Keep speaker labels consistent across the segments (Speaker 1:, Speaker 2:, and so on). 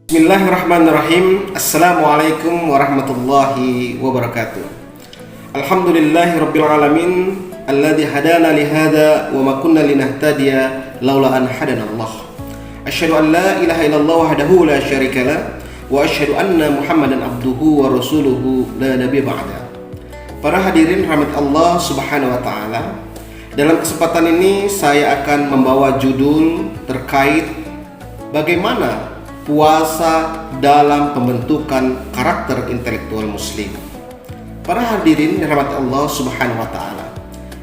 Speaker 1: Bismillahirrahmanirrahim. Assalamualaikum warahmatullahi wabarakatuh. Alhamdulillahirabbil alamin alladzi hadana li hadza wa ma kunna linahtadiya laula an hadanallah. Asyhadu an la ilaha illallah wahdahu la syarikalah wa asyhadu anna Muhammadan abduhu wa rasuluhu la nabiyya ba'da. Para hadirin rahmat Allah Subhanahu wa taala, dalam kesempatan ini saya akan membawa judul terkait bagaimana puasa dalam pembentukan karakter intelektual muslim. Para hadirin rahmat Allah Subhanahu wa taala,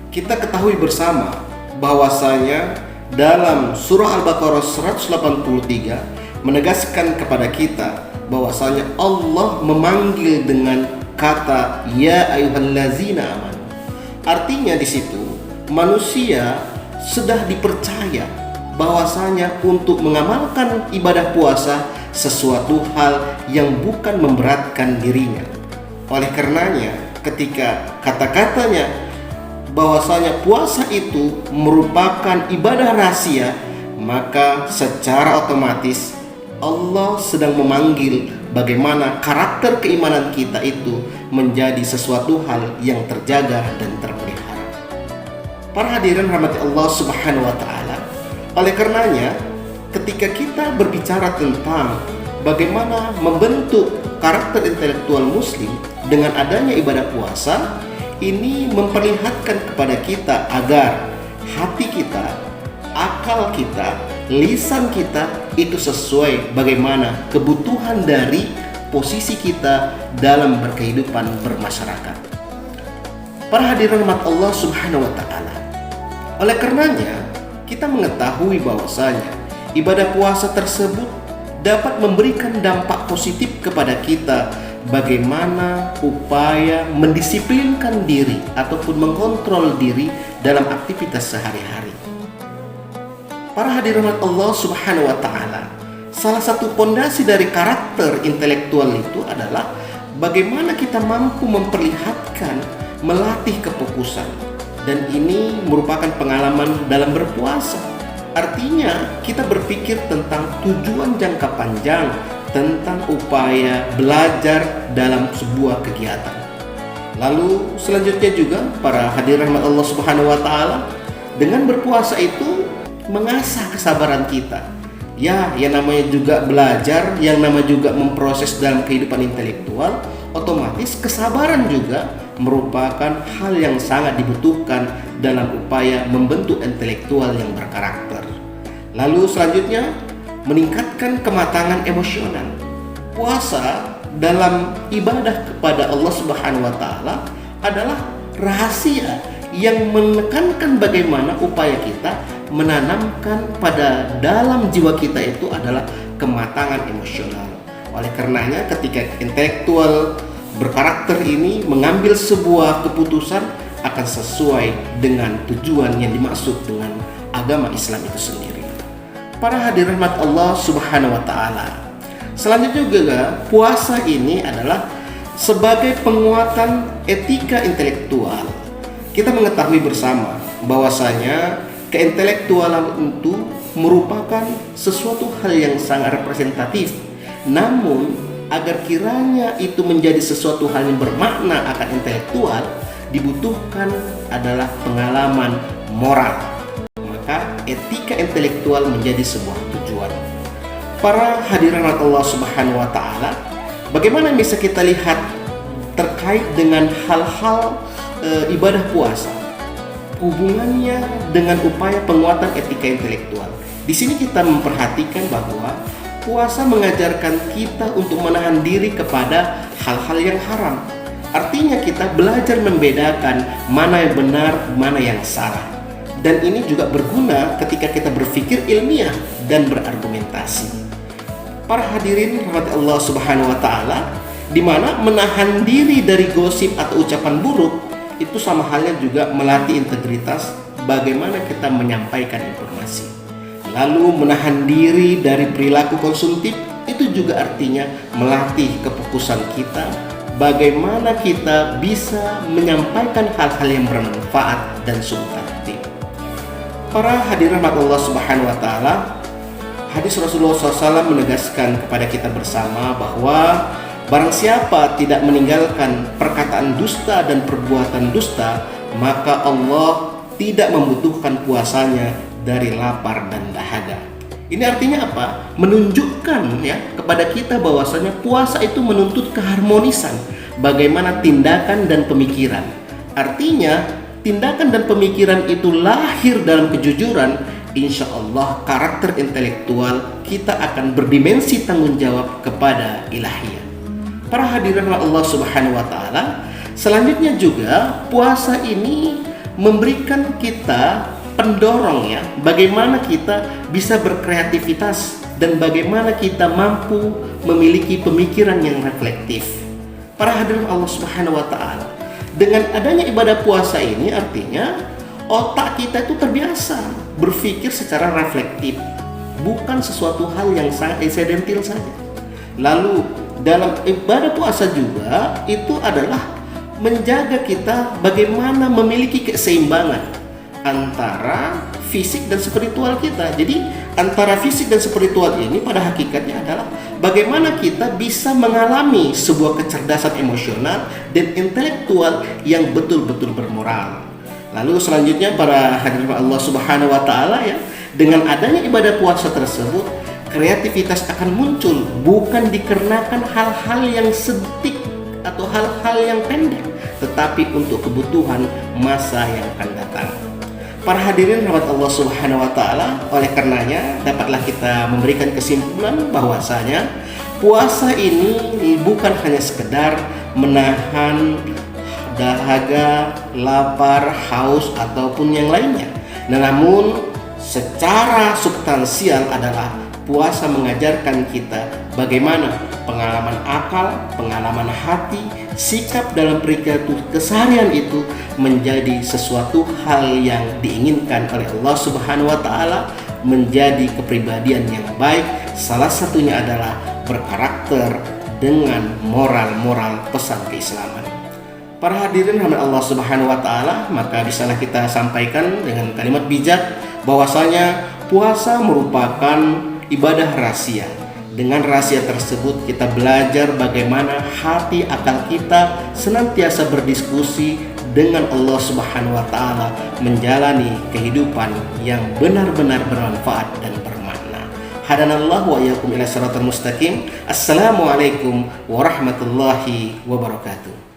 Speaker 1: kita ketahui bersama bahwasanya dalam surah Al-Baqarah 183 menegaskan kepada kita bahwasanya Allah memanggil dengan kata ya ayyuhallazina amanu. Artinya di situ manusia sudah dipercaya bahwasanya untuk mengamalkan ibadah puasa sesuatu hal yang bukan memberatkan dirinya. Oleh karenanya, ketika kata-katanya bahwasanya puasa itu merupakan ibadah rahasia, maka secara otomatis Allah sedang memanggil bagaimana karakter keimanan kita itu menjadi sesuatu hal yang terjaga dan terpelihara. Para hadirin rahmati Allah Subhanahu wa taala, oleh karenanya, ketika kita berbicara tentang bagaimana membentuk karakter intelektual muslim dengan adanya ibadah puasa, ini memperlihatkan kepada kita agar hati kita, akal kita, lisan kita itu sesuai bagaimana kebutuhan dari posisi kita dalam berkehidupan bermasyarakat. Para hadirin rahmat Allah Subhanahu wa taala, oleh karenanya kita mengetahui bahwasanya ibadah puasa tersebut dapat memberikan dampak positif kepada kita bagaimana upaya mendisiplinkan diri ataupun mengontrol diri dalam aktivitas sehari-hari. Para hadirin Allah Subhanahu wa taala, salah satu pondasi dari karakter intelektual itu adalah bagaimana kita mampu memperlihatkan melatih kefokusan. Dan ini merupakan pengalaman dalam berpuasa. Artinya kita berpikir tentang tujuan jangka panjang, tentang upaya belajar dalam sebuah kegiatan. Lalu selanjutnya juga para hadirin rahmat Allah Subhanahu wa taala, dengan berpuasa itu mengasah kesabaran kita. Ya, yang namanya juga belajar, yang namanya juga memproses dalam kehidupan intelektual, otomatis kesabaran juga merupakan hal yang sangat dibutuhkan dalam upaya membentuk intelektual yang berkarakter. Lalu selanjutnya, meningkatkan kematangan emosional. Puasa dalam ibadah kepada Allah Subhanahu wa taala adalah rahasia yang menekankan bagaimana upaya kita menanamkan pada dalam jiwa kita itu adalah kematangan emosional. Oleh karenanya, ketika intelektual berkarakter ini mengambil sebuah keputusan akan sesuai dengan tujuan yang dimaksud dengan agama Islam itu sendiri. Para hadirin rahmat Allah Subhanahu wa taala, selanjutnya juga puasa ini adalah sebagai penguatan etika intelektual. Kita mengetahui bersama bahwasanya keintelektualan itu merupakan sesuatu hal yang sangat representatif. Namun agar kiranya itu menjadi sesuatu hal yang bermakna akan intelektual, dibutuhkan adalah pengalaman moral. Maka etika intelektual menjadi sebuah tujuan. Para hadirin Allah Subhanahu wa taala, bagaimana bisa kita lihat terkait dengan hal-hal ibadah puasa, hubungannya dengan upaya penguatan etika intelektual. Di sini kita memperhatikan bahwa puasa mengajarkan kita untuk menahan diri kepada hal-hal yang haram. Artinya kita belajar membedakan mana yang benar, mana yang salah. Dan ini juga berguna ketika kita berpikir ilmiah dan berargumentasi. Para hadirin rahmat Allah Subhanahu wa taala, di mana menahan diri dari gosip atau ucapan buruk itu sama halnya juga melatih integritas bagaimana kita menyampaikan informasi. Lalu menahan diri dari perilaku konsumtif itu juga artinya melatih kefokusan kita bagaimana kita bisa menyampaikan hal-hal yang bermanfaat dan substantif. Para hadirin rahmat Allah Subhanahu wa taala, hadis Rasulullah SAW menegaskan kepada kita bersama bahwa barang siapa tidak meninggalkan perkataan dusta dan perbuatan dusta, maka Allah tidak membutuhkan puasanya dari lapar dan dahaga. Ini artinya apa? Menunjukkan ya kepada kita bahwasanya puasa itu menuntut keharmonisan bagaimana tindakan dan pemikiran. Artinya tindakan dan pemikiran itu lahir dalam kejujuran, insya Allah karakter intelektual kita akan berdimensi tanggung jawab kepada ilahiyah. Para hadirin Allah Subhanahu wa taala, selanjutnya juga puasa ini memberikan kita pendorong ya, bagaimana kita bisa berkreativitas dan bagaimana kita mampu memiliki pemikiran yang reflektif. Para hadirin Allah Subhanahu wa taala, dengan adanya ibadah puasa ini artinya otak kita itu terbiasa berpikir secara reflektif, bukan sesuatu hal yang sangat insidental saja. Lalu dalam ibadah puasa juga itu adalah menjaga kita bagaimana memiliki keseimbangan antara fisik dan spiritual kita. Jadi antara fisik dan spiritual ini pada hakikatnya adalah bagaimana kita bisa mengalami sebuah kecerdasan emosional dan intelektual yang betul-betul bermoral. Lalu selanjutnya para hadirin Allah Subhanahu wa taala ya, dengan adanya ibadah puasa tersebut, kreativitas akan muncul bukan dikarenakan hal-hal yang sedikit atau hal-hal yang pendek, tetapi untuk kebutuhan masa yang akan datang. Para hadirin rahmat Allah Subhanahu wa taala, oleh karenanya dapatlah kita memberikan kesimpulan bahwasanya puasa ini bukan hanya sekedar menahan dahaga, lapar, haus ataupun yang lainnya. Namun secara substansial adalah puasa mengajarkan kita bagaimana pengalaman akal, pengalaman hati, sikap dalam perilaku keseharian itu menjadi sesuatu hal yang diinginkan oleh Allah Subhanahu wa taala, menjadi kepribadian yang baik. Salah satunya adalah berkarakter dengan moral-moral pesan keislaman. Para hadirin rahmat Allah Subhanahu wa taala, maka bisalah kita sampaikan dengan kalimat bijak bahwasanya puasa merupakan ibadah rahasia. Dengan rahasia tersebut kita belajar bagaimana hati akal kita senantiasa berdiskusi dengan Allah Subhanahu wa taala, menjalani kehidupan yang benar-benar bermanfaat dan bermakna. Hadanallahu wa iyyakum ila shiratal mustaqim. Assalamualaikum warahmatullahi wabarakatuh.